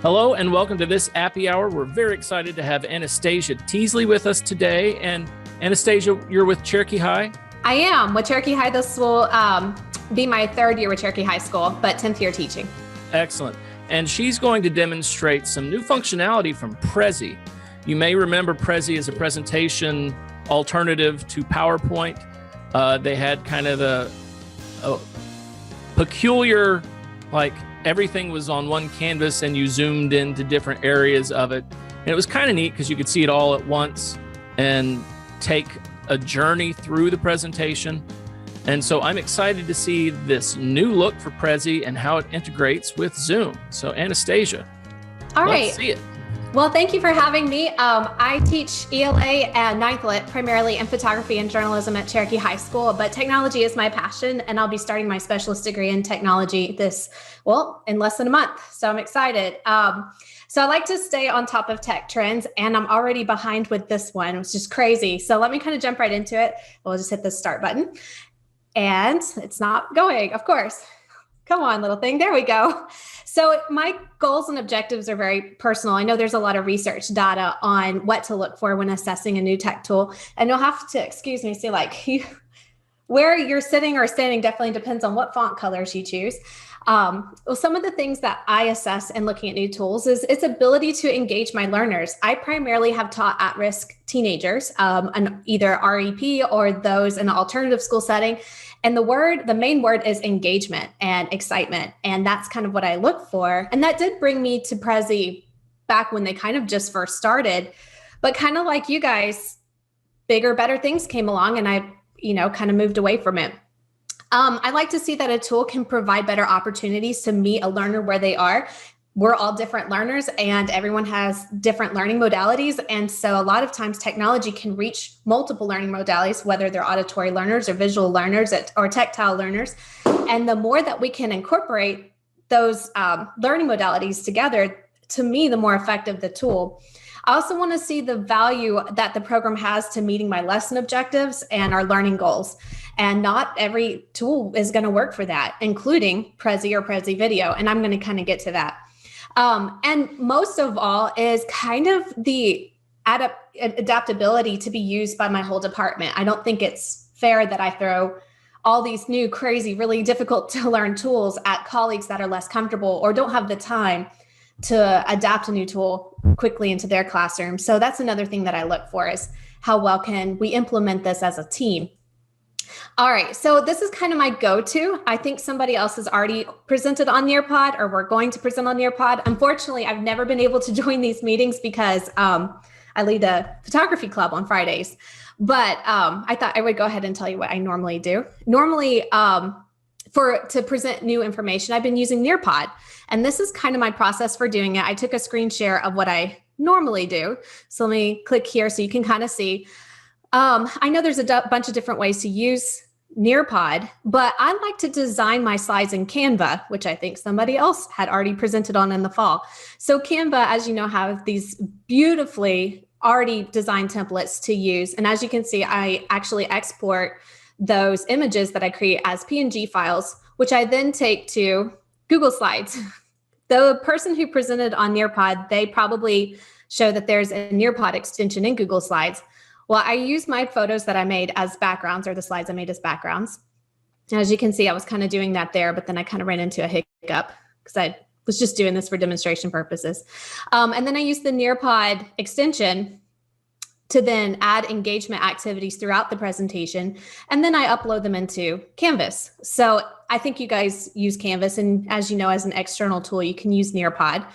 Hello and welcome to this Appy Hour. We're very excited to have Anastasia Teasley with us today. And Anastasia, you're with Cherokee High? I am with Cherokee High. This will be my third year with Cherokee High School, but 10th year teaching. Excellent. And she's going to demonstrate some new functionality from Prezi. You may remember Prezi is a presentation alternative to PowerPoint. They had kind of a peculiar, like, everything was on one canvas and you zoomed into different areas of it. And it was kind of neat because you could see it all at once and take a journey through the presentation. And so I'm excited to see this new look for Prezi and how it integrates with Zoom. So Anastasia, let's see it. Well, thank you for having me. I teach ELA and ninth lit, primarily in photography and journalism at Cherokee High School, but technology is my passion, and I'll be starting my specialist degree in technology in less than a month. So I'm excited. So I like to stay on top of tech trends, and I'm already behind with this one, which is crazy. So let me kind of jump right into it. We'll just hit the start button, and it's not going, of course. Come on, little thing. There we go. So my goals and objectives are very personal. I know there's a lot of research data on what to look for when assessing a new tech tool. And you'll have to, excuse me, where you're sitting or standing definitely depends on what font colors you choose. Well, some of the things that I assess in looking at new tools is its ability to engage my learners. I primarily have taught at-risk teenagers, and either REP or those in an alternative school setting. And the main word is engagement and excitement. And that's kind of what I look for. And that did bring me to Prezi back when they kind of just first started, but kind of like you guys, bigger, better things came along and I, kind of moved away from it. I like to see that a tool can provide better opportunities to meet a learner where they are. We're all different learners and everyone has different learning modalities. And so a lot of times technology can reach multiple learning modalities, whether they're auditory learners or visual learners or tactile learners. And the more that we can incorporate those learning modalities together, to me, the more effective the tool. I also want to see the value that the program has to meeting my lesson objectives and our learning goals. And not every tool is going to work for that, including Prezi or Prezi Video. And I'm going to kind of get to that. And most of all is kind of the adaptability to be used by my whole department. I don't think it's fair that I throw all these new, crazy, really difficult to learn tools at colleagues that are less comfortable or don't have the time to adapt a new tool quickly into their classroom. So that's another thing that I look for is how well can we implement this as a team. All right, so this is kind of my go-to. I think somebody else has already presented on Nearpod or we're going to present on Nearpod. Unfortunately, I've never been able to join these meetings because I lead a photography club on Fridays. But I thought I would go ahead and tell you what I normally do. Normally, to present new information, I've been using Nearpod. And this is kind of my process for doing it. I took a screen share of what I normally do. So let me click here so you can kind of see. I know there's a bunch of different ways to use Nearpod, but I like to design my slides in Canva, which I think somebody else had already presented on in the fall. So Canva, as you know, have these beautifully already designed templates to use. And as you can see, I actually export those images that I create as PNG files, which I then take to Google Slides. The person who presented on Nearpod, they probably show that there's a Nearpod extension in Google Slides. Well, I use my photos that I made as backgrounds or the slides I made as backgrounds. And as you can see, I was kind of doing that there, but then I kind of ran into a hiccup because I was just doing this for demonstration purposes. And then I used the Nearpod extension to then add engagement activities throughout the presentation. And then I upload them into Canvas. So I think you guys use Canvas. And as you know, as an external tool, you can use Nearpod.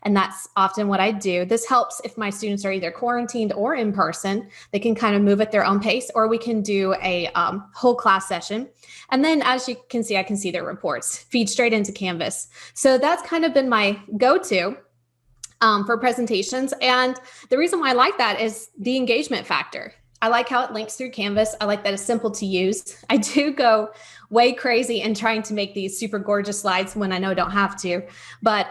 And that's often what I do. This helps if my students are either quarantined or in person. They can kind of move at their own pace, or we can do a whole class session. And then as you can see, I can see their reports feed straight into Canvas. So that's kind of been my go-to for presentations. And the reason why I like that is the engagement factor. I like how it links through Canvas. I like that it's simple to use. I do go way crazy in trying to make these super gorgeous slides when I know I don't have to. But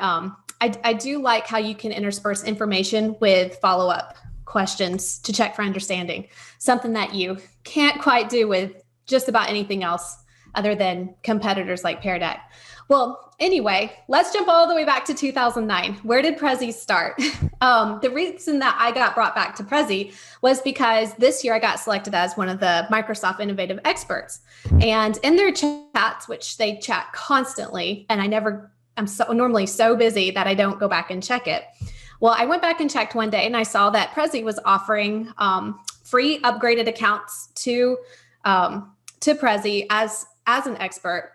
I do like how you can intersperse information with follow-up questions to check for understanding, something that you can't quite do with just about anything else other than competitors like Pear Deck. Well, anyway, let's jump all the way back to 2009. Where did Prezi start? The reason that I got brought back to Prezi was because this year I got selected as one of the Microsoft Innovative Experts. And in their chats, which they chat constantly, and I'm normally so busy that I don't go back and check it. Well, I went back and checked one day and I saw that Prezi was offering free upgraded accounts to Prezi as an expert.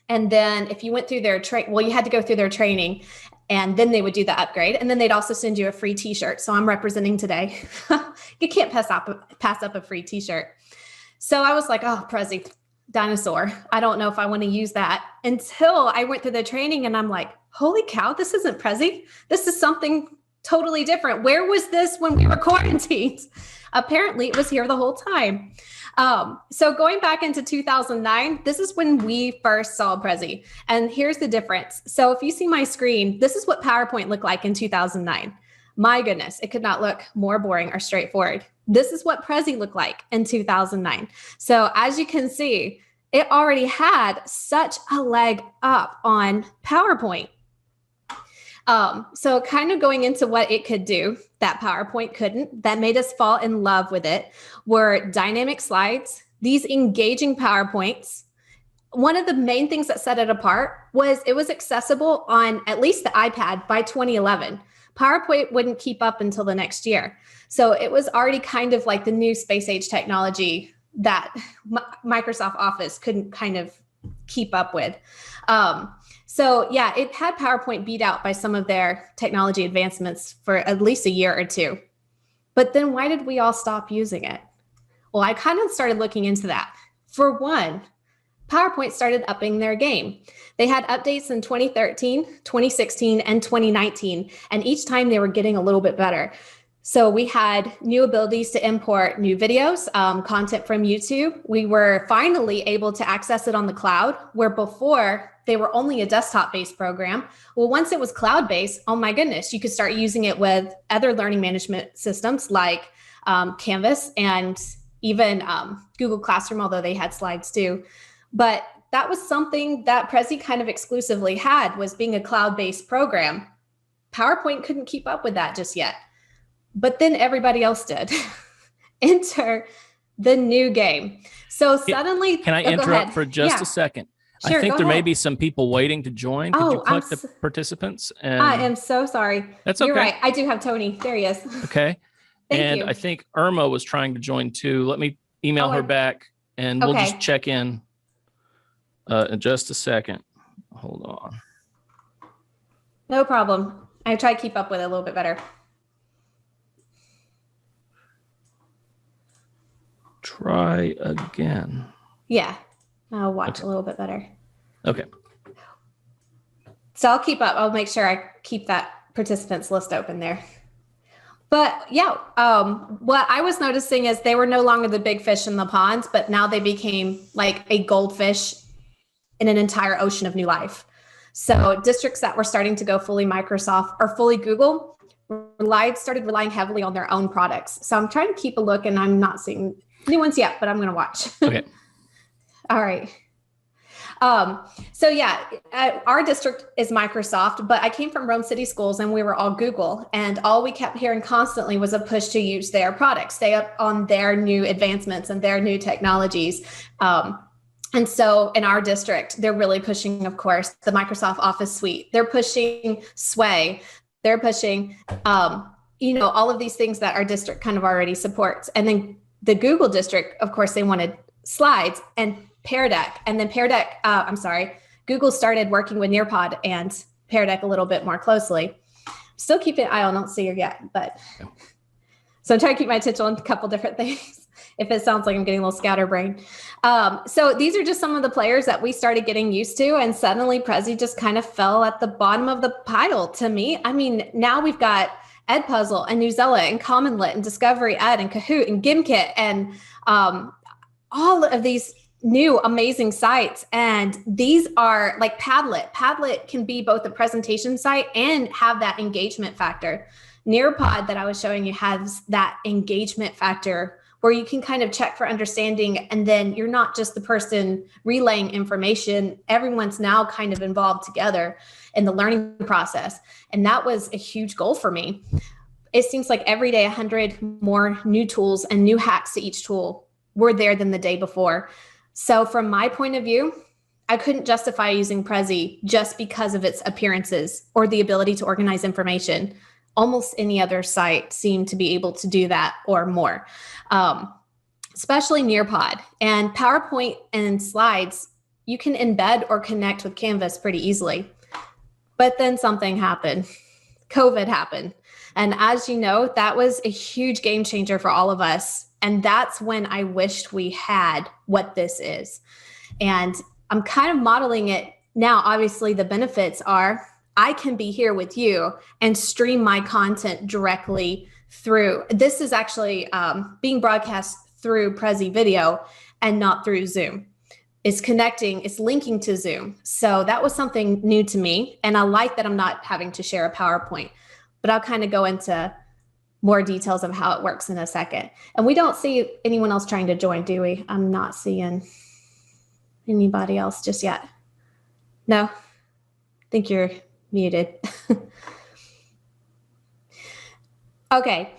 And then if you went through their you had to go through their training and then they would do the upgrade. And then they'd also send you a free t-shirt. So I'm representing today. You can't pass up a free t-shirt. So I was like, oh, Prezi, dinosaur. I don't know if I want to use that, until I went through the training and I'm like, holy cow, this isn't Prezi. This is something totally different. Where was this when we were quarantined? Apparently it was here the whole time. So going back into 2009, this is when we first saw Prezi. And here's the difference. So if you see my screen, this is what PowerPoint looked like in 2009. My goodness, it could not look more boring or straightforward. This is what Prezi looked like in 2009. So as you can see, it already had such a leg up on PowerPoint. So kind of going into what it could do that PowerPoint couldn't, that made us fall in love with it, were dynamic slides, these engaging PowerPoints. One of the main things that set it apart was it was accessible on at least the iPad by 2011. PowerPoint wouldn't keep up until the next year. So it was already kind of like the new space age technology that Microsoft Office couldn't kind of keep up with. So yeah, it had PowerPoint beat out by some of their technology advancements for at least a year or two. But then why did we all stop using it? Well, I kind of started looking into that. For one, PowerPoint started upping their game. They had updates in 2013, 2016, and 2019, and each time they were getting a little bit better. So we had new abilities to import new videos, content from YouTube. We were finally able to access it on the cloud, where before they were only a desktop-based program. Well, once it was cloud-based, oh my goodness, you could start using it with other learning management systems like Canvas and even Google Classroom, although they had slides too. But that was something that Prezi kind of exclusively had, was being a cloud-based program. PowerPoint couldn't keep up with that just yet. But then everybody else did. Enter the new game. So suddenly— Can I interrupt for just a second? Sure, I think there may be some people waiting to join. Could you click the participants? And I am so sorry. That's okay. You're right. I do have Tony. There he is. Okay. Thank you. I think Irma was trying to join too. Let me email her back and we'll just check in just a second. Hold on. No problem. I try to keep up with it a little bit better. Try again. Yeah. I'll watch a little bit better. Okay. So I'll keep up. I'll make sure I keep that participants list open there. But yeah, what I was noticing is they were no longer the big fish in the ponds, but now they became like a goldfish in an entire ocean of new life. So districts that were starting to go fully Microsoft or fully Google started relying heavily on their own products. So I'm trying to keep a look, and I'm not seeing new ones yet, but I'm going to watch. Okay. All right. So yeah, our district is Microsoft, but I came from Rome City Schools and we were all Google, and all we kept hearing constantly was a push to use their products, stay up on their new advancements and their new technologies. And so in our district, they're really pushing, of course, the Microsoft Office suite. They're pushing Sway. They're pushing, all of these things that our district kind of already supports. And then the Google district, of course, they wanted slides and Pear Deck. And then Google started working with Nearpod and Pear Deck a little bit more closely. Still keeping an eye on, I don't see her yet, but so I'm trying to keep my attention on a couple different things. If it sounds like I'm getting a little scatterbrained. So these are just some of the players that we started getting used to, and suddenly Prezi just kind of fell at the bottom of the pile to me. I mean, now we've got Edpuzzle and Newsella and Commonlit and Discovery Ed and Kahoot and Gimkit and all of these new amazing sites. And these are like Padlet. Padlet can be both a presentation site and have that engagement factor. Nearpod that I was showing you has that engagement factor where you can kind of check for understanding. And then you're not just the person relaying information. Everyone's now kind of involved together in the learning process. And that was a huge goal for me. It seems like every day, 100 more new tools and new hacks to each tool were there than the day before. So from my point of view, I couldn't justify using Prezi just because of its appearances or the ability to organize information. Almost any other site seemed to be able to do that or more, especially Nearpod. And PowerPoint and slides, you can embed or connect with Canvas pretty easily. But then something happened. COVID happened. And as you know, that was a huge game changer for all of us. And that's when I wished we had what this is. And I'm kind of modeling it now. Obviously, the benefits are I can be here with you and stream my content directly through. This is actually being broadcast through Prezi video and not through Zoom. It's connecting, it's linking to Zoom. So that was something new to me. And I like that I'm not having to share a PowerPoint, but I'll kind of go into more details of how it works in a second. And we don't see anyone else trying to join, do we? I'm not seeing anybody else just yet. No, I think you're muted. Okay.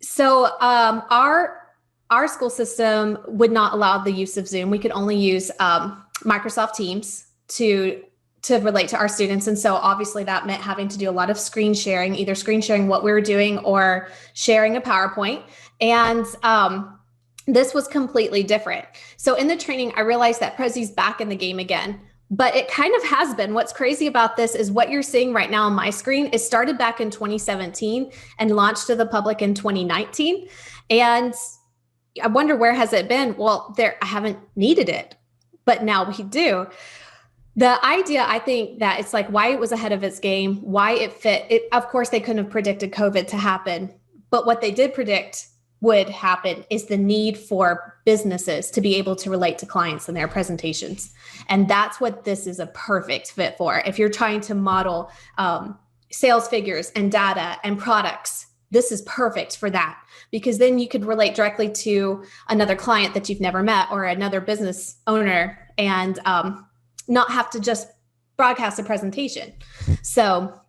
So our school system would not allow the use of Zoom. We could only use Microsoft Teams to relate to our students. And so obviously that meant having to do a lot of screen sharing, either screen sharing what we were doing or sharing a PowerPoint. And this was completely different. So in the training, I realized that Prezi's back in the game again, but it kind of has been. What's crazy about this is what you're seeing right now on my screen. It started back in 2017 and launched to the public in 2019. And I wonder, where has it been? Well, I haven't needed it, but now we do. The idea, I think that it's like why it was ahead of its game, why it fit. Of course, they couldn't have predicted COVID to happen, but what they did predict would happen is the need for businesses to be able to relate to clients in their presentations. And that's what this is a perfect fit for. If you're trying to model sales figures and data and products, this is perfect for that, because then you could relate directly to another client that you've never met or another business owner and not have to just broadcast a presentation. So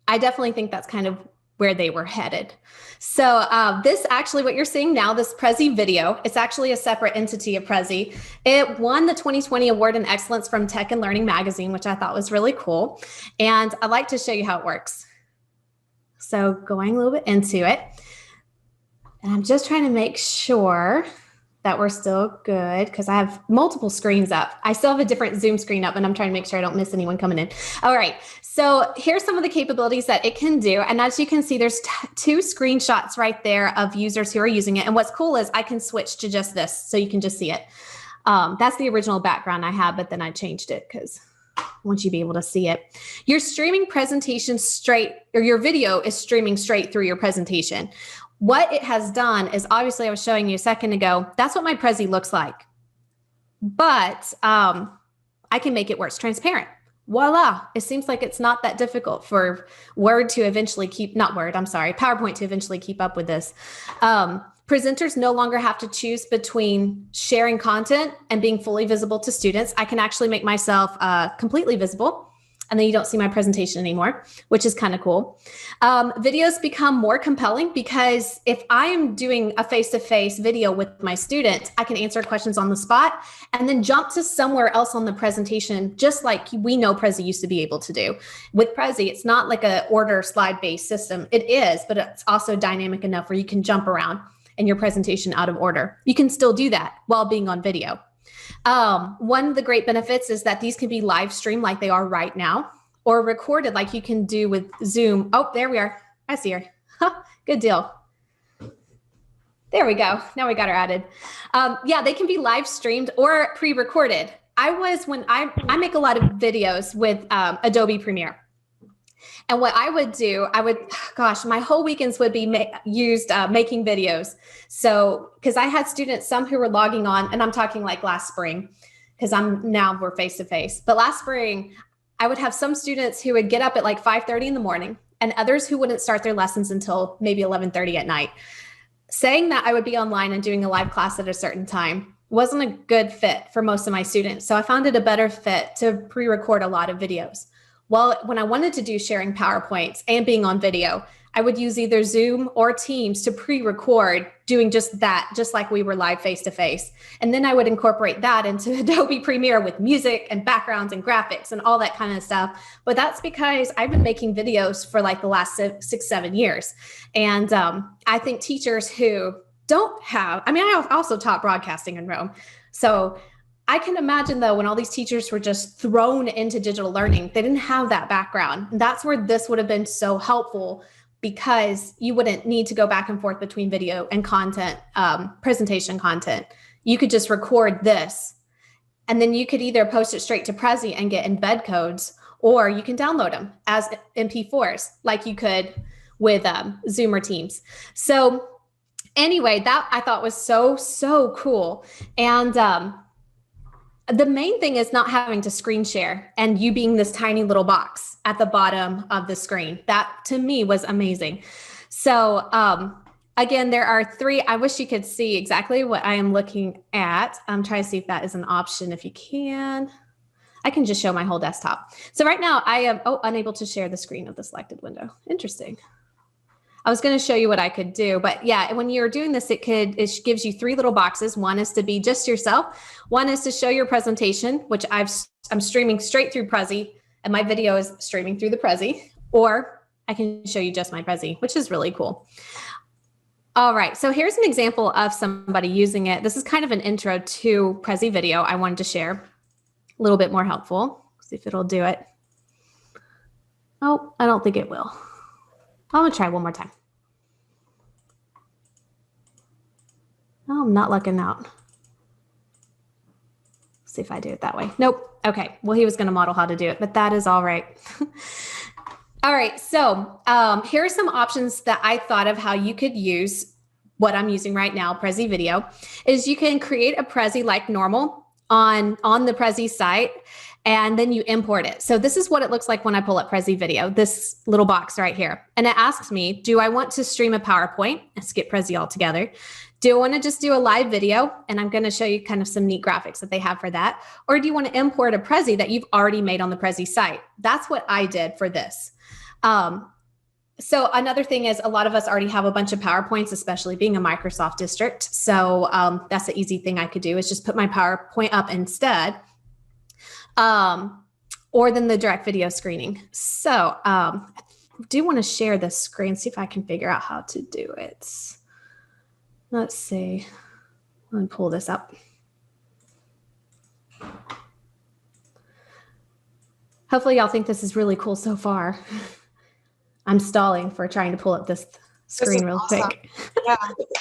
I definitely think that's kind of where they were headed. So this actually, what you're seeing now, this Prezi video, it's actually a separate entity of Prezi. It won the 2020 Award in Excellence from Tech and Learning magazine, which I thought was really cool. And I'd like to show you how it works. So going a little bit into it, and I'm just trying to make sure that we're still good because I have multiple screens up. I still have a different Zoom screen up, and I'm trying to make sure I don't miss anyone coming in. All right, so here's some of the capabilities that it can do. And as you can see, there's two screenshots right there of users who are using it. And what's cool is I can switch to just this so you can just see it. That's the original background I had, but then I changed it because I want you to be able to see it. You're streaming presentation straight, or your video is streaming straight through your presentation. What it has done is, obviously I was showing you a second ago, that's what my Prezi looks like. But I can make it where it's transparent. Voila. It seems like it's not that difficult for PowerPoint to eventually keep up with this. Presenters no longer have to choose between sharing content and being fully visible to students. I can actually make myself completely visible, and then you don't see my presentation anymore, which is kind of cool. Videos become more compelling because if I am doing a face-to-face video with my student, I can answer questions on the spot and then jump to somewhere else on the presentation, just like we know Prezi used to be able to do. With Prezi, it's not like an order slide-based system. It is, but it's also dynamic enough where you can jump around in your presentation out of order. You can still do that while being on video. One of the great benefits is that these can be live streamed like they are right now, or recorded like you can do with Zoom. Oh, there we are. I see her. Good deal. There we go. Now we got her added. Yeah, they can be live streamed or pre-recorded. When I make a lot of videos with Adobe Premiere. And what I would do, my whole weekends would be used making videos. So, because I had students, some who were logging on, and I'm talking like last spring, because we're face-to-face. But last spring, I would have some students who would get up at like 5:30 in the morning, and others who wouldn't start their lessons until maybe 11:30 at night. saying that I would be online and doing a live class at a certain time wasn't a good fit for most of my students. So I found it a better fit to pre-record a lot of videos. Well, when I wanted to do sharing PowerPoints and being on video, I would use either Zoom or Teams to pre-record doing just that, just like we were live face-to-face. And then I would incorporate that into Adobe Premiere with music and backgrounds and graphics and all that kind of stuff. But that's because I've been making videos for like the last 6-7 years. And I think teachers who don't have, I also taught broadcasting in Rome. So I can imagine though, when all these teachers were just thrown into digital learning, they didn't have that background. That's where this would have been so helpful, because you wouldn't need to go back and forth between video and content, presentation content. You could just record this, and then you could either post it straight to Prezi and get embed codes, or you can download them as MP4s like you could with Zoom or Teams. So anyway, that I thought was so cool. And the main thing is not having to screen share and you being this tiny little box at the bottom of the screen. That to me was amazing. So again, there are 3. I wish you could see exactly what I am looking at. I'm trying to see if that is an option. If you can, I can just show my whole desktop. So right now I am unable to share the screen of the selected window. Interesting. I was going to show you what I could do, but yeah, when you're doing this, it gives you 3 little boxes. One is to be just yourself. One is to show your presentation, which I'm streaming straight through Prezi, and my video is streaming through the Prezi, or I can show you just my Prezi, which is really cool. All right, so here's an example of somebody using it. This is kind of an intro to Prezi video I wanted to share, a little bit more helpful. See if it'll do it. Oh, I don't think it will. I'm gonna try one more time. Oh, I'm not looking out. See if I do it that way. Nope. Okay. Well, he was gonna model how to do it, but that is all right. All right. So here are some options that I thought of how you could use what I'm using right now, Prezi Video, is you can create a Prezi like normal on the Prezi site, and then you import it. So this is what it looks like when I pull up Prezi Video, this little box right here. And it asks me, do I want to stream a PowerPoint? And skip Prezi altogether. Do I want to just do a live video? And I'm going to show you kind of some neat graphics that they have for that. Or do you want to import a Prezi that you've already made on the Prezi site? That's what I did for this. So another thing is, a lot of us already have a bunch of PowerPoints, especially being a Microsoft district. So that's an easy thing I could do, is just put my PowerPoint up instead. Or then the direct video screening. So I do want to share the screen, see if I can figure out how to do it. Let's see. Let me pull this up. Hopefully y'all think this is really cool so far. I'm stalling for trying to pull up this screen real quick. Yeah,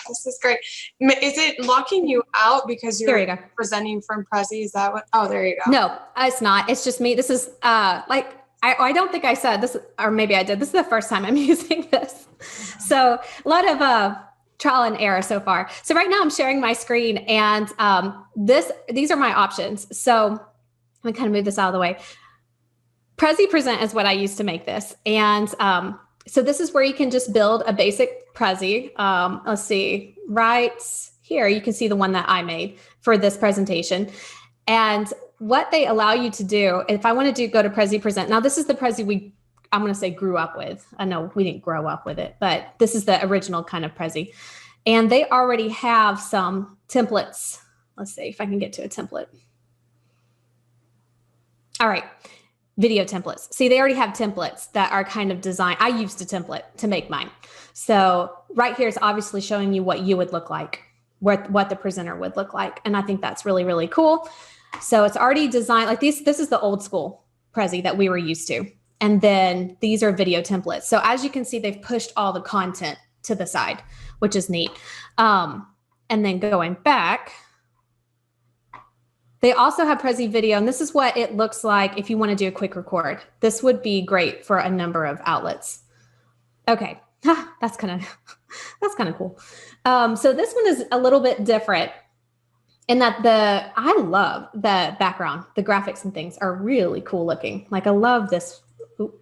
this is great. Is it locking you out because you're presenting from Prezi? Is that what? Oh, there you go. No, it's not. It's just me. This is like, I don't think I said this, or maybe I did. This is the first time I'm using this. So a lot of trial and error so far. So right now I'm sharing my screen, and these are my options. So let me kind of move this out of the way. Prezi Present is what I use to make this. And so this is where you can just build a basic Prezi. Let's see, right here, you can see the one that I made for this presentation. And what they allow you to do, if I want to go to Prezi Present, now this is the Prezi I'm going to say grew up with. I know we didn't grow up with it, but this is the original kind of Prezi. And they already have some templates. Let's see if I can get to a template. All right. Video templates. See, they already have templates that are kind of designed. I used a template to make mine. So right here is obviously showing you what you would look like, what the presenter would look like. And I think that's really, really cool. So it's already designed like this is the old school Prezi that we were used to. And then these are video templates. So as you can see, they've pushed all the content to the side, which is neat. And then going back, they also have Prezi Video, and this is what it looks like if you want to do a quick record. This would be great for a number of outlets. Okay, that's kind of cool. So this one is a little bit different in that I love the background, the graphics and things are really cool looking. Like I love this.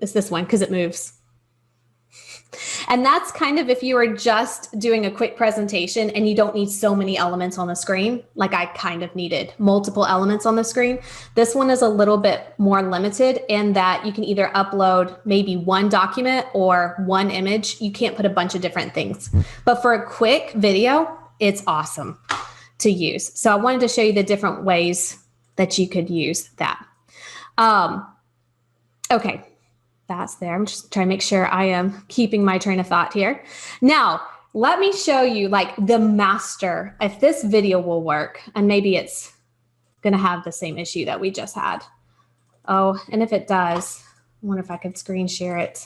It's this one because it moves. And that's kind of if you are just doing a quick presentation and you don't need so many elements on the screen, like I kind of needed multiple elements on the screen. This one is a little bit more limited in that you can either upload maybe one document or one image. You can't put a bunch of different things. But for a quick video, it's awesome to use. So I wanted to show you the different ways that you could use that. Okay. That's there. I'm just trying to make sure I am keeping my train of thought here. Now, let me show you like the master, if this video will work, and maybe it's going to have the same issue that we just had. Oh, and if it does, I wonder if I could screen share it.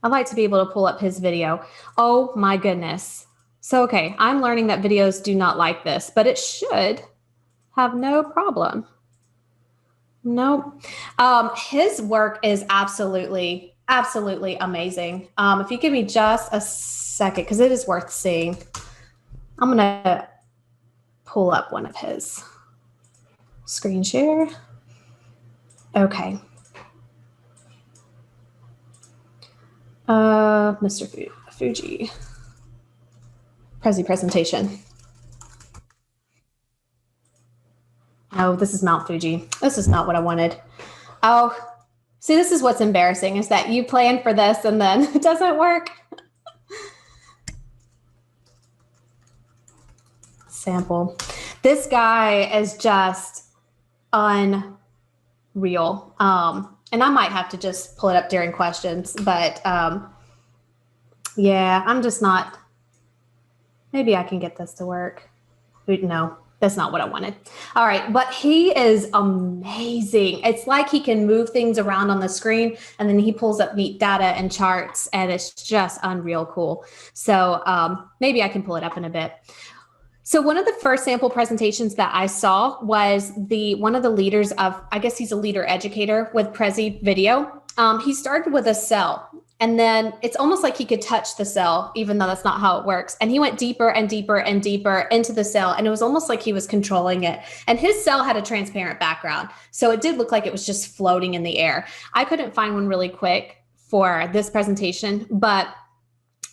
I'd like to be able to pull up his video. Oh my goodness. So, okay, I'm learning that videos do not like this, but it should have no problem. Nope. His work is absolutely amazing. If you give me just a second, because it is worth seeing, I'm going to pull up one of his screen share. Okay. Mr. Fuji. Prezi presentation. Oh, this is Mount Fuji. This is not what I wanted. Oh, see, this is what's embarrassing is that you plan for this and then it doesn't work. Sample. This guy is just unreal. And I might have to just pull it up during questions, but yeah, I'm just not, maybe I can get this to work. No. That's not what I wanted. All right, but he is amazing. It's like he can move things around on the screen and then he pulls up neat data and charts and it's just unreal cool. So maybe I can pull it up in a bit. So one of the first sample presentations that I saw was one of the leaders of, I guess he's a leader educator with Prezi video. He started with a cell. And then it's almost like he could touch the cell, even though that's not how it works. And he went deeper and deeper and deeper into the cell. And it was almost like he was controlling it. And his cell had a transparent background. So it did look like it was just floating in the air. I couldn't find one really quick for this presentation, but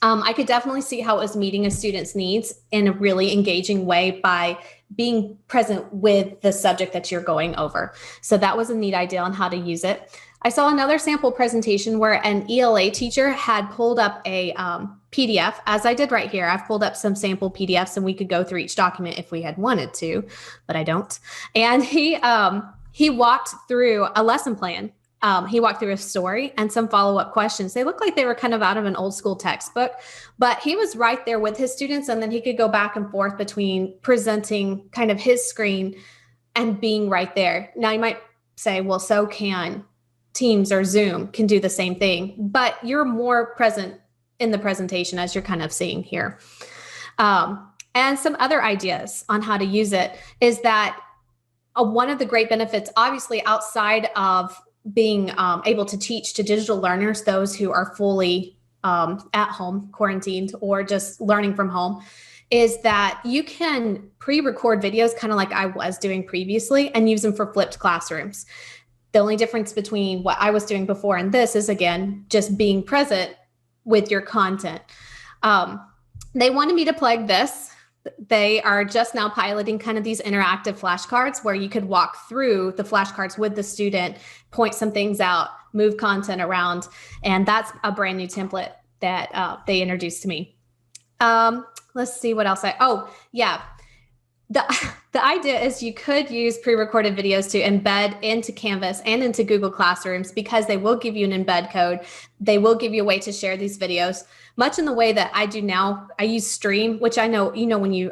I could definitely see how it was meeting a student's needs in a really engaging way by being present with the subject that you're going over. So that was a neat idea on how to use it. I saw another sample presentation where an ELA teacher had pulled up a PDF, as I did right here. I've pulled up some sample PDFs and we could go through each document if we had wanted to, but I don't. And he walked through a lesson plan. He walked through a story and some follow-up questions. They looked like they were kind of out of an old school textbook, but he was right there with his students and then he could go back and forth between presenting kind of his screen and being right there. Now you might say, well, so can Teams or Zoom can do the same thing, but you're more present in the presentation as you're kind of seeing here. And some other ideas on how to use it is that one of the great benefits, obviously outside of being able to teach to digital learners, those who are fully at home, quarantined, or just learning from home, is that you can pre-record videos kind of like I was doing previously and use them for flipped classrooms. The only difference between what I was doing before and this is, again, just being present with your content. They wanted me to plug this. They are just now piloting kind of these interactive flashcards where you could walk through the flashcards with the student, point some things out, move content around. And that's a brand new template that they introduced to me. Let's see what else The idea is you could use pre-recorded videos to embed into Canvas and into Google Classrooms because they will give you an embed code. They will give you a way to share these videos, much in the way that I do now. I use Stream, which I know, when you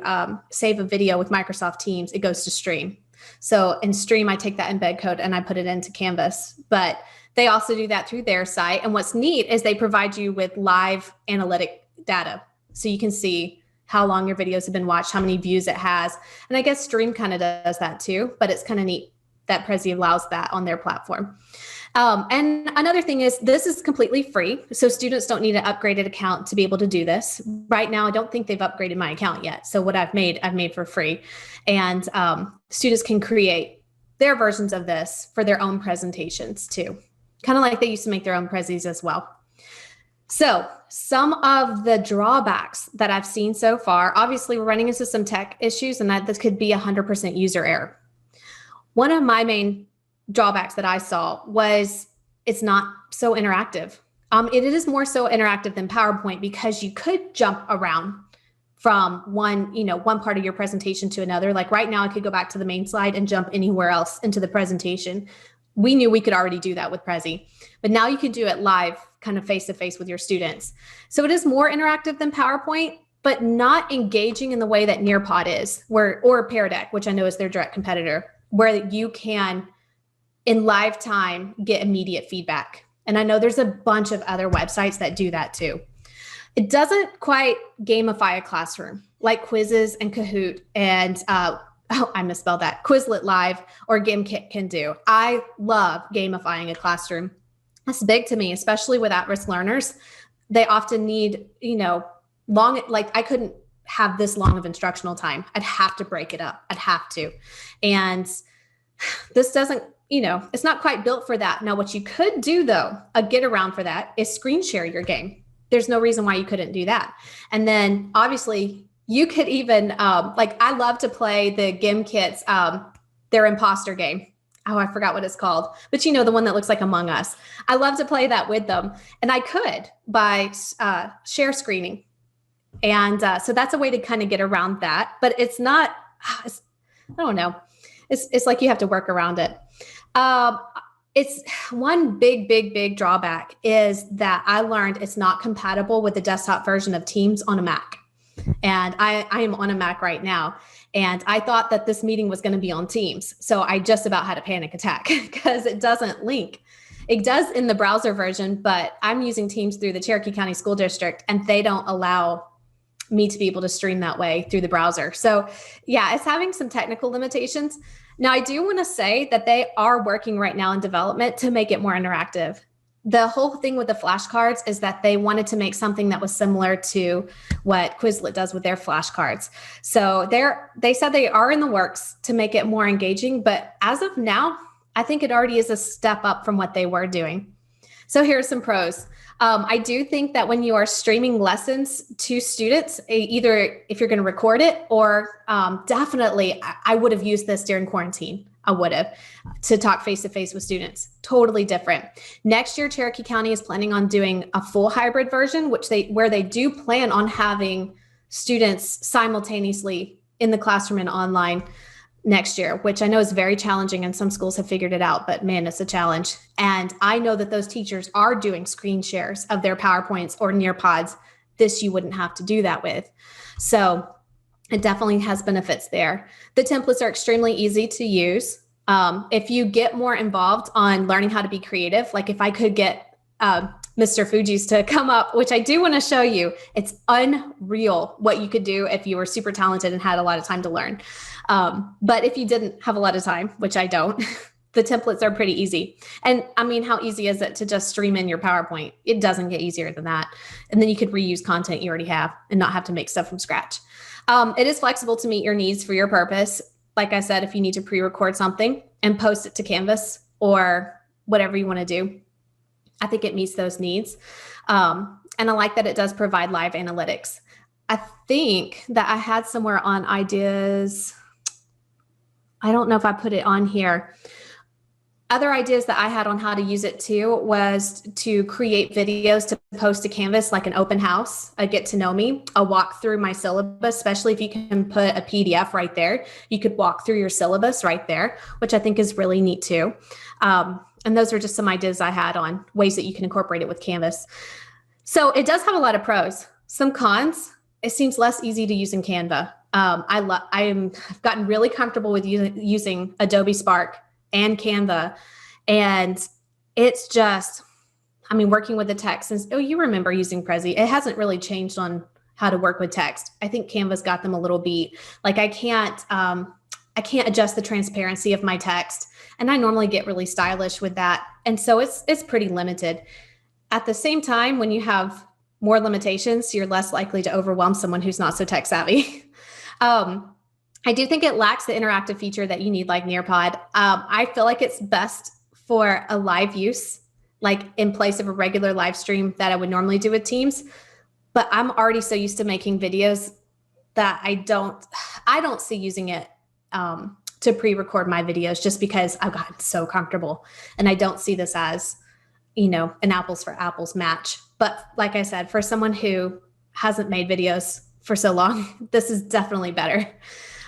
save a video with Microsoft Teams, it goes to Stream. So in Stream, I take that embed code and I put it into Canvas. But they also do that through their site. And what's neat is they provide you with live analytic data. So you can see how long your videos have been watched, how many views it has. And I guess Stream kind of does that too, but it's kind of neat that Prezi allows that on their platform. And another thing is this is completely free. So students don't need an upgraded account to be able to do this. Right now, I don't think they've upgraded my account yet. So what I've made for free. And students can create their versions of this for their own presentations too. Kind of like they used to make their own Prezis as well. So some of the drawbacks that I've seen so far, obviously we're running into some tech issues, and that this could be 100% user error. One of my main drawbacks that I saw was it's not so interactive. It is more so interactive than PowerPoint because you could jump around from one part of your presentation to another. Like right now, I could go back to the main slide and jump anywhere else into the presentation. We knew we could already do that with Prezi, but now you can do it live, kind of face to face with your students. So it is more interactive than PowerPoint, but not engaging in the way that Nearpod is, or Pear Deck, which I know is their direct competitor, where you can, in live time, get immediate feedback. And I know there's a bunch of other websites that do that too. It doesn't quite gamify a classroom like Quizzes and Kahoot and I misspelled that, Quizlet Live or GimKit can do. I love gamifying a classroom. That's big to me, especially with at-risk learners. They often need, long, like I couldn't have this long of instructional time. I'd have to break it up. I'd have to. And this doesn't, it's not quite built for that. Now, what you could do though, a get around for that is screen share your game. There's no reason why you couldn't do that. And then obviously you could even, I love to play the GimKits, their imposter game. Oh, I forgot what it's called, but the one that looks like Among Us. I love to play that with them. And I could by share screening. And so that's a way to kind of get around that, but it's not, I don't know. It's like you have to work around it. It's one big drawback is that I learned it's not compatible with the desktop version of Teams on a Mac. And I am on a Mac right now. And I thought that this meeting was going to be on Teams. So I just about had a panic attack because it doesn't link. It does in the browser version, but I'm using Teams through the Cherokee County School District, and they don't allow me to be able to stream that way through the browser. So yeah, it's having some technical limitations. Now, I do want to say that they are working right now in development to make it more interactive. The whole thing with the flashcards is that they wanted to make something that was similar to what Quizlet does with their flashcards. So they said they are in the works to make it more engaging, but as of now, I think it already is a step up from what they were doing. So here's some pros. I do think that when you are streaming lessons to students, either if you're going to record it or definitely, I would have used this during quarantine. I would have to talk face-to-face with students. Totally different. Next year, Cherokee County is planning on doing a full hybrid version, where they do plan on having students simultaneously in the classroom and online next year, which I know is very challenging, and some schools have figured it out, but man, it's a challenge. And I know that those teachers are doing screen shares of their PowerPoints or Nearpods. This you wouldn't have to do that with. So it definitely has benefits there. The templates are extremely easy to use. If you get more involved on learning how to be creative, like if I could get Mr. Fuji's to come up, which I do want to show you, it's unreal what you could do if you were super talented and had a lot of time to learn. But if you didn't have a lot of time, which I don't, the templates are pretty easy. And I mean, how easy is it to just stream in your PowerPoint? It doesn't get easier than that. And then you could reuse content you already have and not have to make stuff from scratch. It is flexible to meet your needs for your purpose. Like I said, if you need to pre-record something and post it to Canvas or whatever you want to do, I think it meets those needs. And I like that it does provide live analytics. I think that I had somewhere on ideas. I don't know if I put it on here. Other ideas that I had on how to use it too was to create videos to post to Canvas, like an open house, a get to know me, a walk through my syllabus, especially if you can put a PDF right there. You could walk through your syllabus right there, which I think is really neat too. And those are just some ideas I had on ways that you can incorporate it with Canvas. So it does have a lot of pros. Some cons, it seems less easy to use in Canva. I've gotten really comfortable with using Adobe Spark and Canva. And it's just, working with the text, since, you remember using Prezi, it hasn't really changed on how to work with text. I think Canva's got them a little beat. Like I can't adjust the transparency of my text. And I normally get really stylish with that. And so it's pretty limited. At the same time, when you have more limitations, you're less likely to overwhelm someone who's not so tech savvy. I do think it lacks the interactive feature that you need, like Nearpod. I feel like it's best for a live use, like in place of a regular live stream that I would normally do with Teams. But I'm already so used to making videos that I don't see using it to pre-record my videos, just because I've gotten so comfortable, and I don't see this as, an apples for apples match. But like I said, for someone who hasn't made videos for so long, this is definitely better.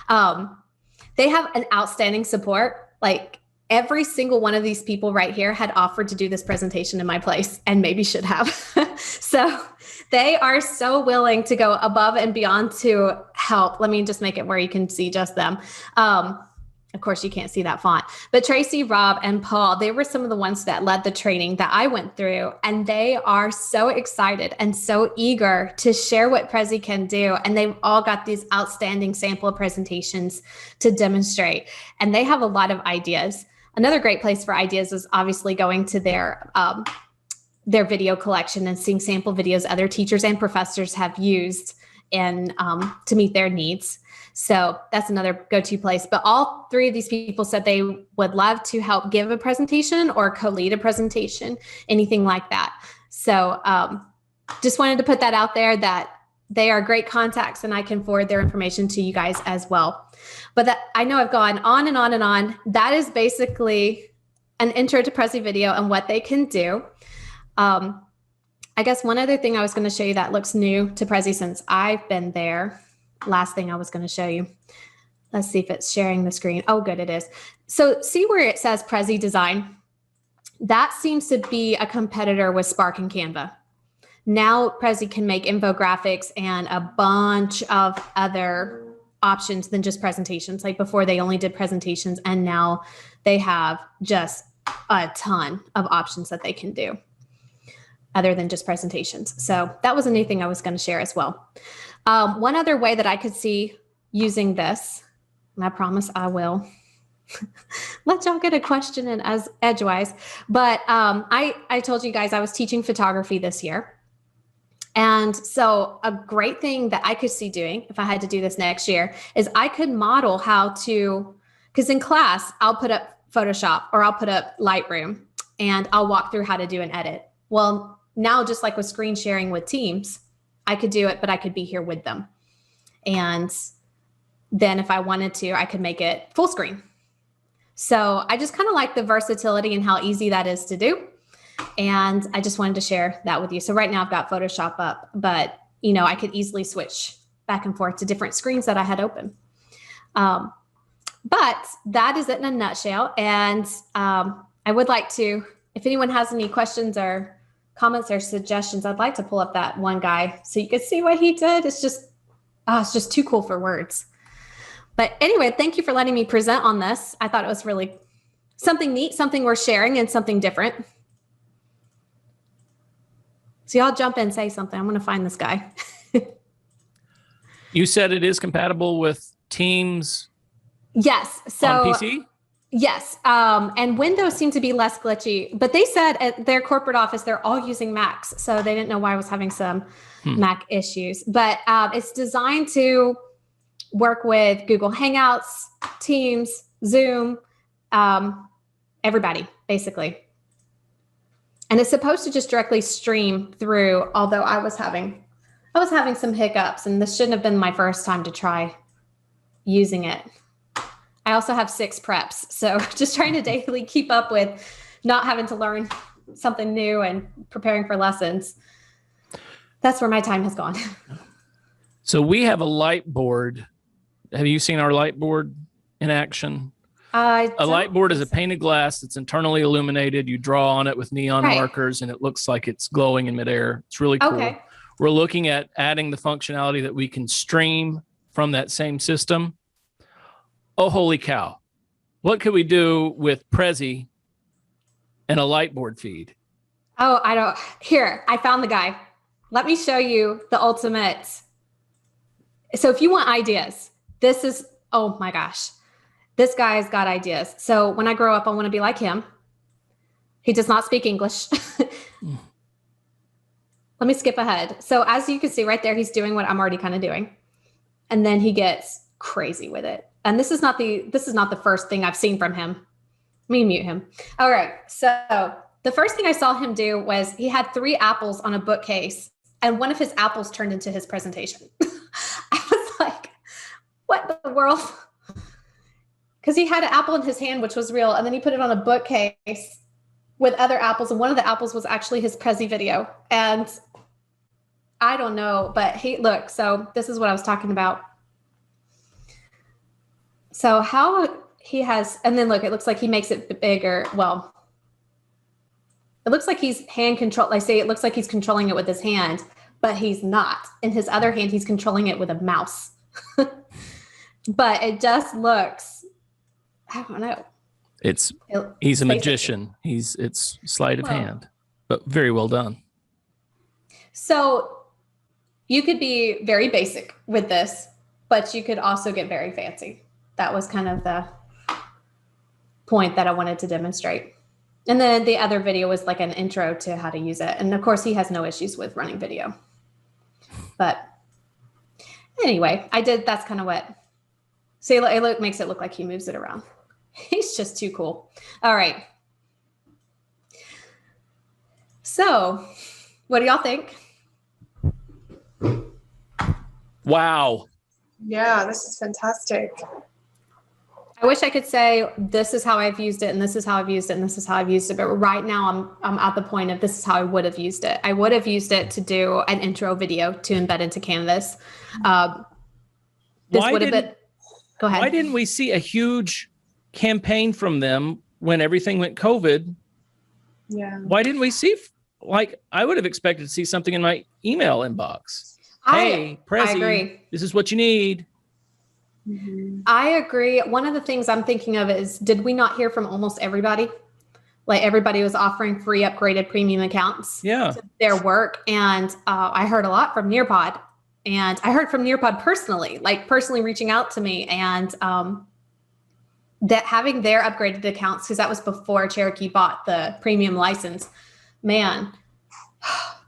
They have an outstanding support. Like every single one of these people right here had offered to do this presentation in my place, and maybe should have. So they are so willing to go above and beyond to help. Let me just make it where you can see just them. Of course, you can't see that font, but Tracy, Rob, and Paul, they were some of the ones that led the training that I went through, and they are so excited and so eager to share what Prezi can do. And they've all got these outstanding sample presentations to demonstrate, and they have a lot of ideas. Another great place for ideas is obviously going to their video collection and seeing sample videos other teachers and professors have used and to meet their needs. So that's another go-to place. But all three of these people said they would love to help give a presentation or co-lead a presentation, anything like that. So just wanted to put that out there, that they are great contacts, and I can forward their information to you guys as well. But that, I know I've gone on and on and on. That is basically an intro to Prezi video and what they can do. I guess one other thing I was going to show you that looks new to Prezi since I've been there. Last thing I was going to show you. Let's see if it's sharing the screen. Oh, good, it is. So see where it says Prezi Design? That seems to be a competitor with Spark and Canva. Now Prezi can make infographics and a bunch of other options than just presentations. Like before, they only did presentations, and now they have just a ton of options that they can do other than just presentations. So that was a new thing I was going to share as well. One other way that I could see using this, and I promise I will let y'all get a question in as edgewise, but I told you guys I was teaching photography this year. And so a great thing that I could see doing if I had to do this next year is I could model how to, because in class, I'll put up Photoshop or I'll put up Lightroom and I'll walk through how to do an edit. Well, now just like with screen sharing with Teams, I could do it, but I could be here with them. And then if I wanted to, I could make it full screen. So I just kind of like the versatility and how easy that is to do. And I just wanted to share that with you. So right now I've got Photoshop up, but I could easily switch back and forth to different screens that I had open. But that is it in a nutshell. And I would like to, if anyone has any questions or comments or suggestions, I'd like to pull up that one guy so you can see what he did. It's just too cool for words. But anyway, thank you for letting me present on this. I thought it was really something neat, something worth sharing, and something different. So y'all jump in and say something. I'm going to find this guy. You said it is compatible with Teams. Yes. So on PC? Yes. And Windows seemed to be less glitchy, but they said at their corporate office, they're all using Macs. So they didn't know why I was having some Mac issues, but it's designed to work with Google Hangouts, Teams, Zoom, everybody basically. And it's supposed to just directly stream through, although I was having some hiccups, and this shouldn't have been my first time to try using it. I also have 6 preps, so just trying to daily keep up with not having to learn something new and preparing for lessons. That's where my time has gone. So we have a light board. Have you seen our light board in action? A light board is a pane of glass that's internally illuminated. You draw on it with neon markers, and it looks like it's glowing in midair. It's really cool. Okay. We're looking at adding the functionality that we can stream from that same system. Oh, holy cow. What could we do with Prezi and a light board feed? Oh, I found the guy. Let me show you the ultimate. So if you want ideas, this is, oh my gosh. This guy's got ideas. So when I grow up, I want to be like him. He does not speak English. Let me skip ahead. So as you can see right there, he's doing what I'm already kind of doing. And then he gets crazy with it. And this is not the first thing I've seen from him. Let me mute him. All right. So the first thing I saw him do was he had 3 apples on a bookcase, and one of his apples turned into his presentation. I was like, what in the world? Because he had an apple in his hand, which was real. And then he put it on a bookcase with other apples. And one of the apples was actually his Prezi video. And I don't know, but look, so this is what I was talking about. So how he has, and then look, it looks like he makes it bigger. Well, it looks like he's hand control. I say it looks like he's controlling it with his hand, but he's not. In his other hand, he's controlling it with a mouse. But it just looks, I don't know. He's a magician. It's sleight of hand, but very well done. So you could be very basic with this, but you could also get very fancy. That was kind of the point that I wanted to demonstrate. And then the other video was like an intro to how to use it. And of course, he has no issues with running video. But anyway, that's kind of what. See, it makes it look like he moves it around. He's just too cool. All right. So what do y'all think? Wow. Yeah, this is fantastic. I wish I could say this is how I've used it, and this is how I've used it, and this is how I've used it. But right now I'm at the point of this is how I would have used it. I would have used it to do an intro video to embed into Canvas. This would have been. Go ahead. Why didn't we see a huge campaign from them when everything went COVID? Yeah. Why didn't we see, I would have expected to see something in my email inbox. Hey, Prezi, I agree. This is what you need. Mm-hmm. I agree. One of the things I'm thinking of is, did we not hear from almost everybody? Like everybody was offering free upgraded premium accounts to their work. And I heard a lot from Nearpod. And I heard from Nearpod personally reaching out to me, and that having their upgraded accounts, because that was before Cherokee bought the premium license, man,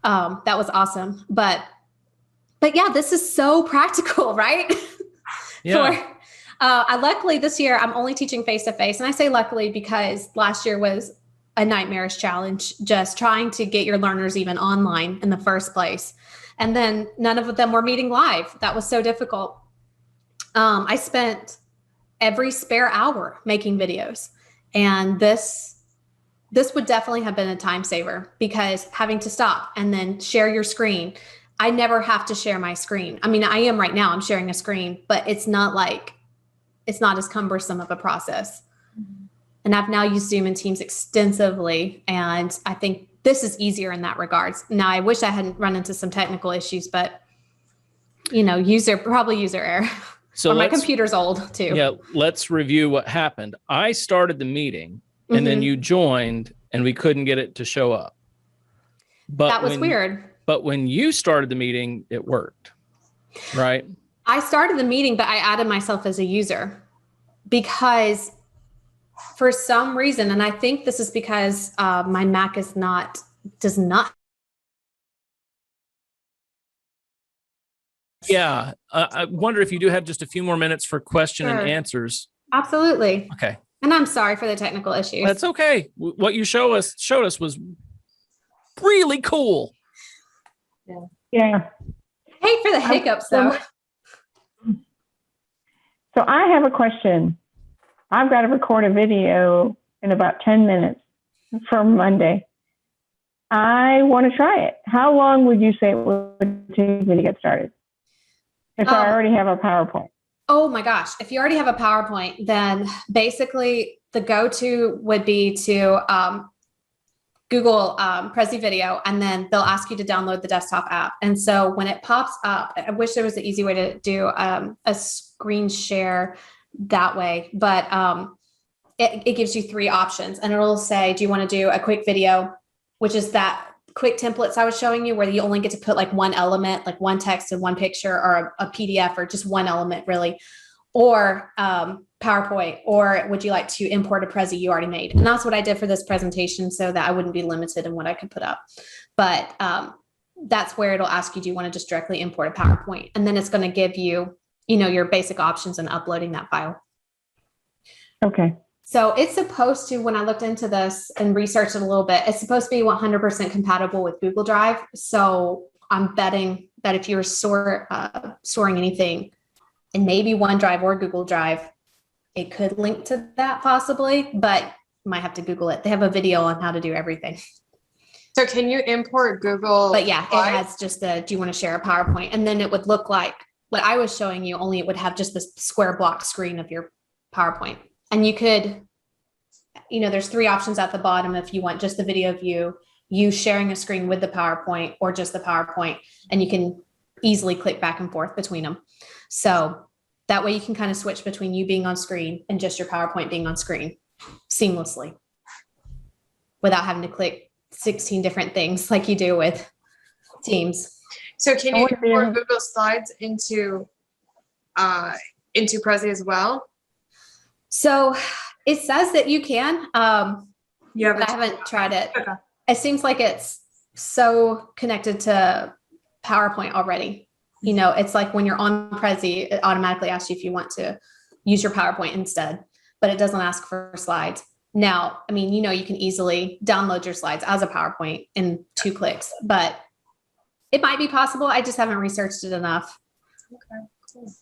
that was awesome. But yeah, this is so practical, right? Yeah. Luckily this year I'm only teaching face-to-face. And I say luckily because last year was a nightmarish challenge, just trying to get your learners even online in the first place. And then none of them were meeting live. That was so difficult. I spent every spare hour making videos. And this would definitely have been a time saver, because having to stop and then share your screen. I never have to share my screen. I mean, I am right now, I'm sharing a screen, but it's not as cumbersome of a process. Mm-hmm. And I've now used Zoom and Teams extensively. And I think this is easier in that regards. Now, I wish I hadn't run into some technical issues, but probably user error. So my computer's old too. Yeah. Let's review what happened. I started the meeting and then you joined and we couldn't get it to show up. But that was weird. But when you started the meeting, it worked, right? I started the meeting, but I added myself as a user because for some reason, and I think this is because my Mac does not. Yeah. I wonder if you do have just a few more minutes for question and answers. Absolutely. Okay. And I'm sorry for the technical issues. That's okay. What you showed us was really cool. Yeah. Hey, for the hiccups though. So I have a question. I've got to record a video in about 10 minutes for Monday. I want to try it. How long would you say it would take me to get started? If I already have a PowerPoint. Oh my gosh. If you already have a PowerPoint, then basically the go-to would be to Google Prezi Video, and then they'll ask you to download the desktop app. And so when it pops up, I wish there was an easy way to do a screen share that way, but it gives you 3 options, and it'll say, do you want to do a quick video, which is that quick templates I was showing you where you only get to put like one element, like one text and one picture, or a PDF, or just one element really, or PowerPoint, or would you like to import a Prezi you already made? And that's what I did for this presentation so that I wouldn't be limited in what I could put up. But that's where it'll ask you, do you want to just directly import a PowerPoint? And then it's going to give you, your basic options in uploading that file. Okay. So it's supposed to, when I looked into this and researched it a little bit, it's supposed to be 100% compatible with Google Drive. So I'm betting that if you were storing anything in maybe OneDrive or Google Drive, it could link to that possibly, but you might have to Google it. They have a video on how to do everything. So can you import Google? But yeah, it has just do you want to share a PowerPoint? And then it would look like what I was showing you, only it would have just this square block screen of your PowerPoint. And you could, there's 3 options at the bottom if you want just the video view, you sharing a screen with the PowerPoint or just the PowerPoint, and you can easily click back and forth between them. So that way you can kind of switch between you being on screen and just your PowerPoint being on screen seamlessly without having to click 16 different things like you do with Teams. So can you import Google Slides into Prezi as well? So it says that you can. I haven't tried it. Okay. It seems like it's so connected to PowerPoint already. It's like when you're on Prezi, it automatically asks you if you want to use your PowerPoint instead, but it doesn't ask for slides. Now, you can easily download your slides as a PowerPoint in 2 clicks, but it might be possible. I just haven't researched it enough. Okay, cool.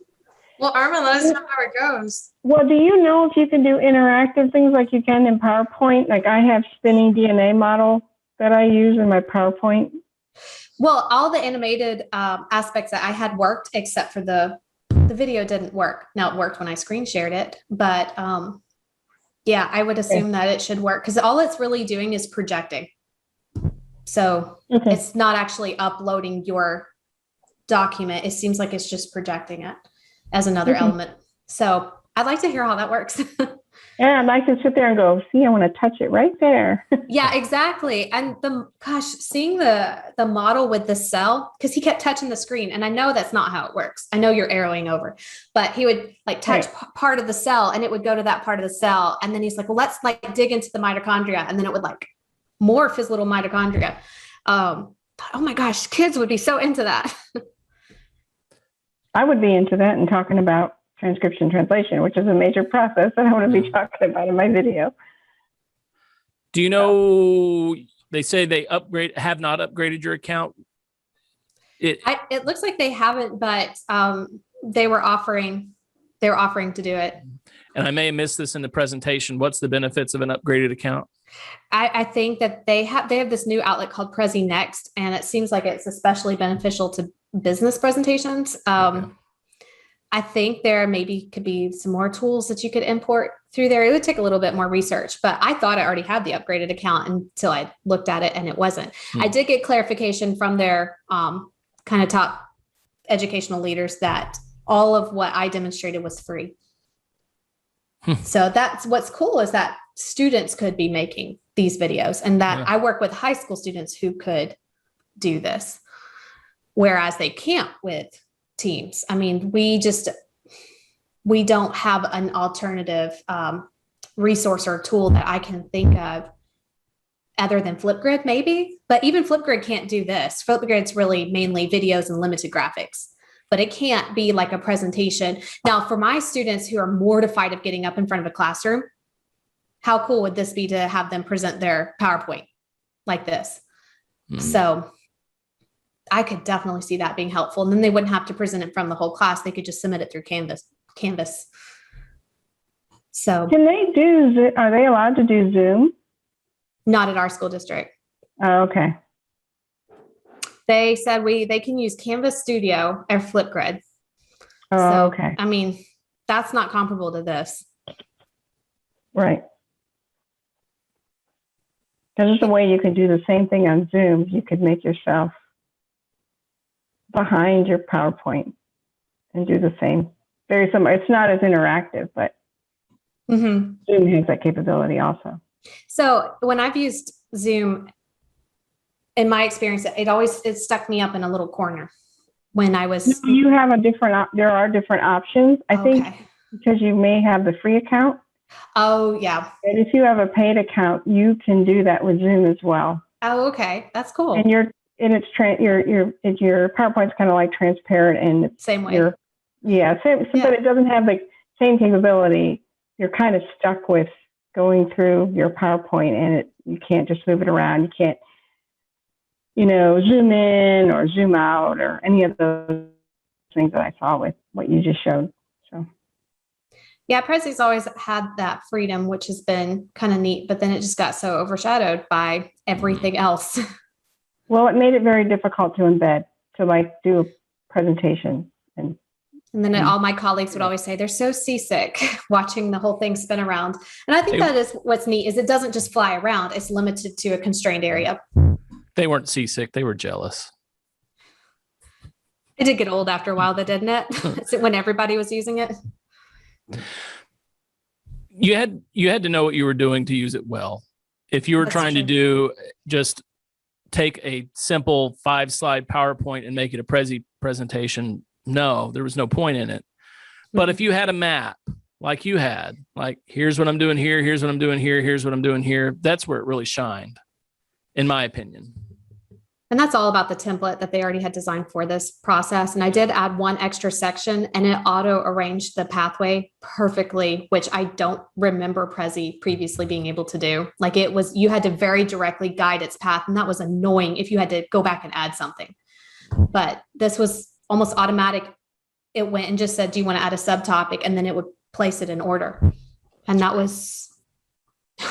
Well, Armin, let us know how it goes. Well, do you know if you can do interactive things like you can in PowerPoint? Like I have spinning DNA model that I use in my PowerPoint. Well, all the animated aspects that I had worked, except for the video didn't work. Now it worked when I screen shared it, but yeah, I would assume that it should work because all it's really doing is projecting. So it's not actually uploading your document. It seems like it's just projecting it as another element. So I'd like to hear how that works. Yeah, I'd like to sit there and go, see, I want to touch it right there. Yeah, exactly. And seeing the model with the cell, because he kept touching the screen, and I know that's not how it works. I know you're arrowing over, but he would touch part of the cell, and it would go to that part of the cell, and then he's like, well, let's dig into the mitochondria, and then it would morph his little mitochondria. Oh my gosh, kids would be so into that. I would be into that and talking about transcription translation, which is a major process that I want to be talking about in my video. Do you know, they say they have not upgraded your account? It looks like they haven't, but they were offering to do it. And I may have missed this in the presentation. What's the benefits of an upgraded account? I think that they have this new outlet called Prezi Next, and it seems like it's especially beneficial to business presentations. I think there maybe could be some more tools that you could import through there. It would take a little bit more research, but I thought I already had the upgraded account until I looked at it and it wasn't. I did get clarification from their kind of top educational leaders that all of what I demonstrated was free. So that's what's cool is that students could be making these videos and that I work with high school students who could do this, whereas they can't with Teams. I mean, we don't have an alternative resource or tool that I can think of other than Flipgrid maybe, but even Flipgrid can't do this. Flipgrid's really mainly videos and limited graphics, but it can't be like a presentation. Now, for my students who are mortified of getting up in front of a classroom, how cool would this be to have them present their PowerPoint like this? So I could definitely see that being helpful. And then they wouldn't have to present it from the whole class. They could just submit it through Canvas. So are they allowed to do Zoom? Not at our school district. Oh, okay. They said they can use Canvas Studio or Flipgrid. Oh, so, okay. I mean, that's not comparable to this. Right. There's a way you could do the same thing on Zoom. You could make yourself behind your PowerPoint and do the same. Very similar. It's not as interactive, but Zoom has that capability also. So when I've used Zoom, in my experience, it stuck me up in a little corner when I was. You have there are different options. I think because you may have the free account. Oh yeah. And if you have a paid account, you can do that with Zoom as well. Oh, okay. That's cool. And your PowerPoint's kind of like transparent and same way. But it doesn't have the same capability. You're kind of stuck with going through your PowerPoint, and you can't just move it around. You can't, zoom in or zoom out or any of those things that I saw with what you just showed. So. Yeah, Prezi's always had that freedom, which has been kind of neat, but then it just got so overshadowed by everything else. Well, it made it very difficult to embed, to do a presentation. And then all my colleagues would always say, they're so seasick watching the whole thing spin around. And I think that is what's neat, is it doesn't just fly around. It's limited to a constrained area. They weren't seasick. They were jealous. It did get old after a while, though, didn't it? When everybody was using it. You had to know what you were doing to use it well. If you were trying to do just take a simple 5-slide PowerPoint and make it a Prezi presentation, no, there was no point in it. But if you had a map like you had, like, here's what I'm doing here, here's what I'm doing here, here's what I'm doing here, that's where it really shined, in my opinion. And that's all about the template that they already had designed for this process. And I did add one extra section, and it auto arranged the pathway perfectly, which I don't remember Prezi previously being able to do. Like, you had to very directly guide its path. And that was annoying if you had to go back and add something. But this was almost automatic. It went and just said, do you want to add a subtopic? And then it would place it in order. And I was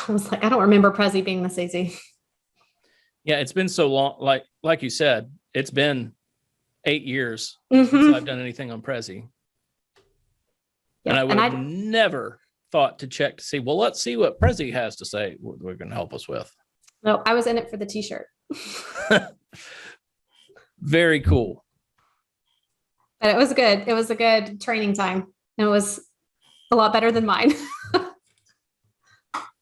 like, I don't remember Prezi being this easy. Yeah, it's been so long. Like you said, it's been 8 years since I've done anything on Prezi. And I would have never thought to check to see, well, let's see what Prezi has to say. We're going to help us with. No, I was in it for the t-shirt. Very cool. But it was good. It was a good training time. It was a lot better than mine.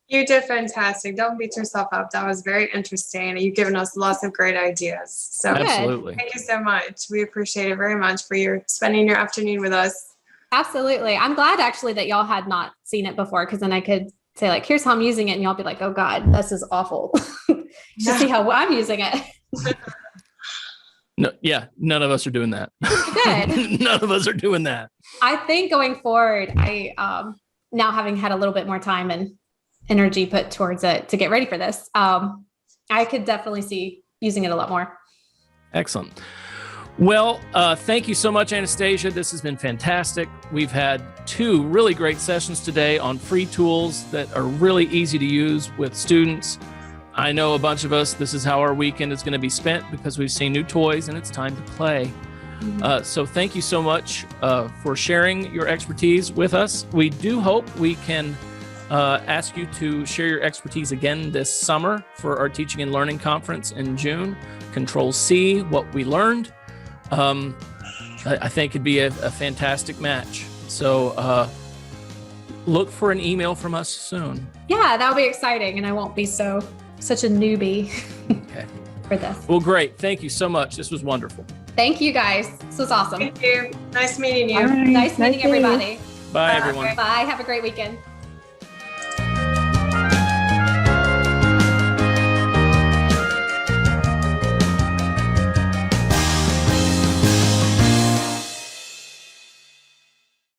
You did fantastic. Don't beat yourself up. That was very interesting. You've given us lots of great ideas. So absolutely. Thank you so much. We appreciate it very much for spending your afternoon with us. Absolutely. I'm glad actually that y'all had not seen it before, because then I could say, like, here's how I'm using it. And y'all be like, oh God, this is awful. You should see how I'm using it. No, yeah, none of us are doing that. Good. None of us are doing that. I think going forward, I now having had a little bit more time and energy put towards it to get ready for this, I could definitely see using it a lot more. Excellent. Well, thank you so much, Anastasia. This has been fantastic. We've had 2 really great sessions today on free tools that are really easy to use with students. I know a bunch of us, this is how our weekend is going to be spent, because we've seen new toys and it's time to play. So thank you so much for sharing your expertise with us. We do hope we can ask you to share your expertise again this summer for our Teaching and Learning Conference in June. Control C, what we learned. I think it'd be a fantastic match. So look for an email from us soon. Yeah, that'll be exciting, and I won't be such a newbie for this. Well, great. Thank you so much. This was wonderful. Thank you, guys. This was awesome. Thank you. Nice meeting you. Nice meeting everybody. Bye, everyone. Bye. Have a great weekend.